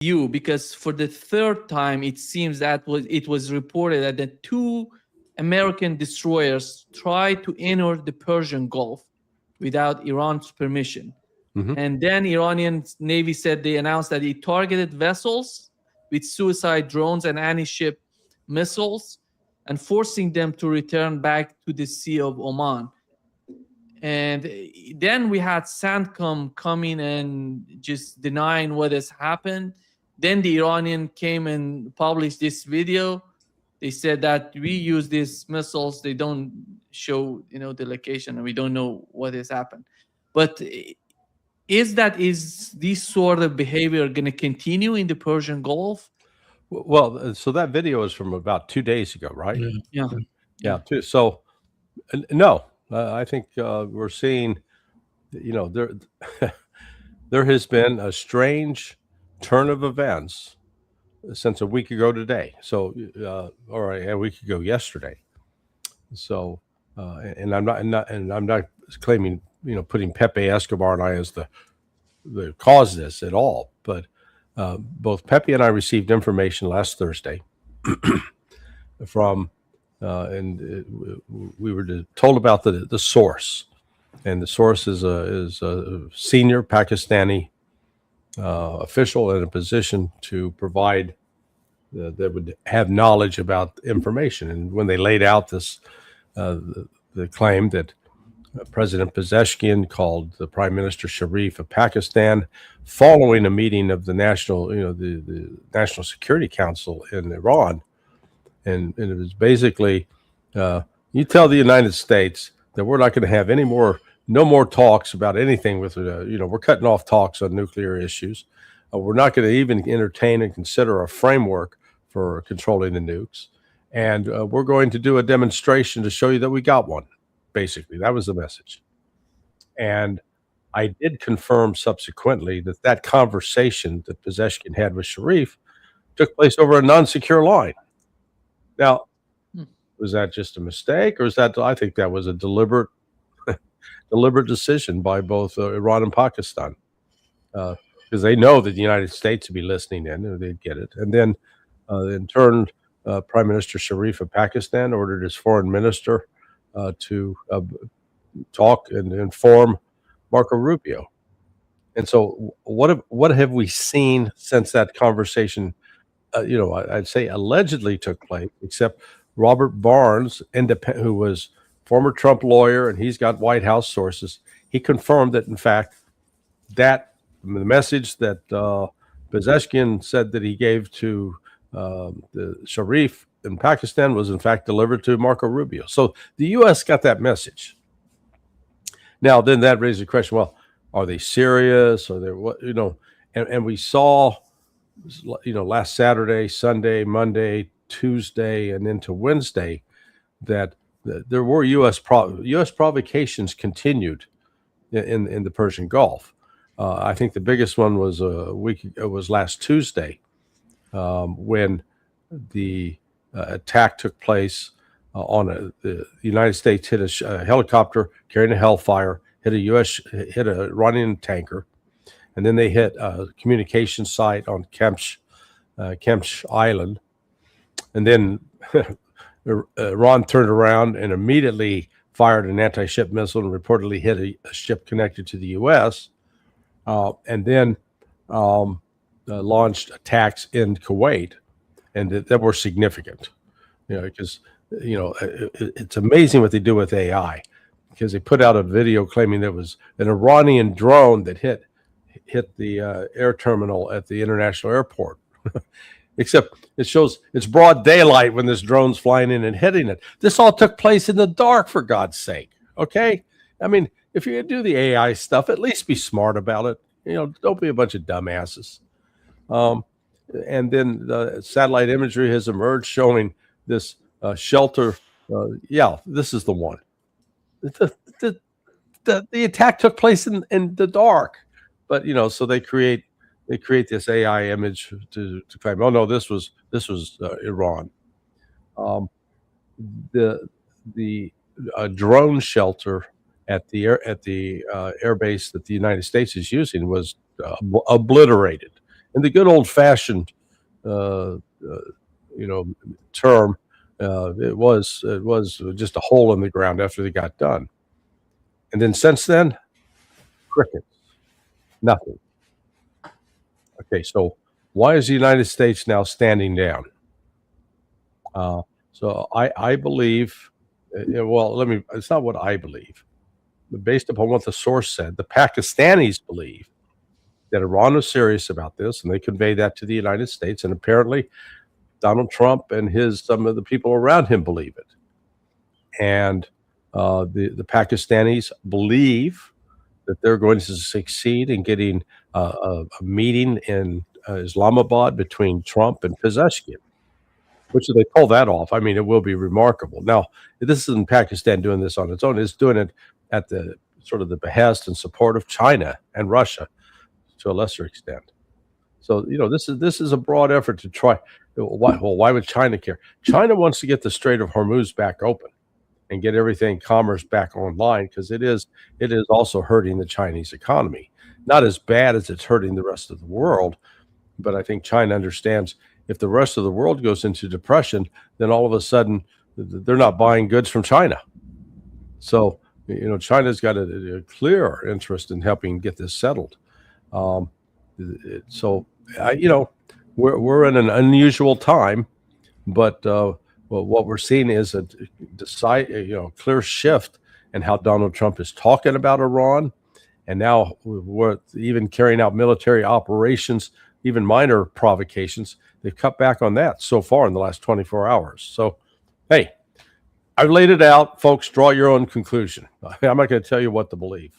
you, because for the third time it seems that it was reported that the two American destroyers tried to enter the Persian Gulf without Iran's permission. Hmm. And then Iranian Navy said they announced that it targeted vessels with suicide drones and anti-ship missiles and forcing them to return back to the Sea of Oman. And then we had Sandcom coming and just denying what has happened. Then the Iranian came and published this video. They said that we use these missiles. They don't show, the location, and we don't know what has happened. But is this sort of behavior going to continue in the Persian Gulf? Well, so that video is from about 2 days ago, right? Yeah. Yeah, Yeah. yeah. So no, I think we're seeing, there there has been a strange turn of events since a week ago today. So, or a week ago yesterday. So, and I'm not claiming, putting Pepe Escobar and I as the cause of this at all. But both Pepe and I received information last Thursday from, and we were told about the source, and the source is a senior Pakistani official in a position to provide that would have knowledge about information. And when they laid out this, the claim that President Pezeshkian called the Prime Minister Sharif of Pakistan following a meeting of the the National Security Council in Iran, and it was basically, you tell the United States that we're not going to have no more talks about anything with, we're cutting off talks on nuclear issues. We're not going to even entertain and consider a framework for controlling the nukes. And we're going to do a demonstration to show you that we got one. Basically, that was the message. And I did confirm subsequently that conversation that Pezeshkian had with Sharif took place over a non-secure line. Now, was that just a mistake, or is that? I think that was a deliberate decision by both Iran and Pakistan, because they know that the United States would be listening in, and they'd get it. And then, in turn, Prime Minister Sharif of Pakistan ordered his foreign minister to talk and inform Marco Rubio. And so, what have we seen since that conversation? I'd say allegedly took place, except Robert Barnes, who was former Trump lawyer, and he's got White House sources. He confirmed that, in fact, that the message that Pezeshkian said that he gave to the Sharif in Pakistan was, in fact, delivered to Marco Rubio. So the U.S. got that message. Now, then that raises the question: well, are they serious? Are they what? And we saw, last Saturday, Sunday, Monday, Tuesday, and into Wednesday, that there were U.S. provocations continued in the Persian Gulf. I think the biggest one was was last Tuesday, when the attack took place on the United States hit a helicopter carrying a Hellfire, hit a Iranian tanker, and then they hit a communication site on Kemch Island, and then Iran turned around and immediately fired an anti-ship missile and reportedly hit a ship connected to the U.S., and then launched attacks in Kuwait, and that were significant. Because it's amazing what they do with AI, because they put out a video claiming there was an Iranian drone that hit the air terminal at the international airport. Except it shows it's broad daylight when this drone's flying in and hitting it. This all took place in the dark, for God's sake. Okay? I mean, if you're going to do the AI stuff, at least be smart about it. Don't be a bunch of dumbasses. And then the satellite imagery has emerged showing this shelter. Yeah, this is the one. The attack took place in the dark, but so they create this AI image to claim, oh no, this was Iran. The drone shelter at the air base that the United States is using was obliterated. In the good old-fashioned, uh, term, it was just a hole in the ground after they got done. And then since then, crickets, nothing. Okay, so why is the United States now standing down? So I believe, well, it's not what I believe. But based upon what the source said, the Pakistanis believe that Iran was serious about this, and they convey that to the United States. And apparently, Donald Trump and some of the people around him believe it. And the Pakistanis believe that they're going to succeed in getting a meeting in Islamabad between Trump and Pezeshkian. Which, if they pull that off, I mean, it will be remarkable. Now, this isn't Pakistan doing this on its own. It's doing it at the sort of the behest and support of China and Russia to a lesser extent. So, this is a broad effort to try. Why would China care? China wants to get the Strait of Hormuz back open and get everything commerce back online, because it is also hurting the Chinese economy. Not as bad as it's hurting the rest of the world, but I think China understands if the rest of the world goes into depression, then all of a sudden they're not buying goods from China. So, China's got a clear interest in helping get this settled. So, we're in an unusual time, but what we're seeing is a clear shift in how Donald Trump is talking about Iran, and now we're even carrying out military operations, even minor provocations. They've cut back on that so far in the last 24 hours. So, hey, I've laid it out, folks. Draw your own conclusion. I'm not going to tell you what to believe.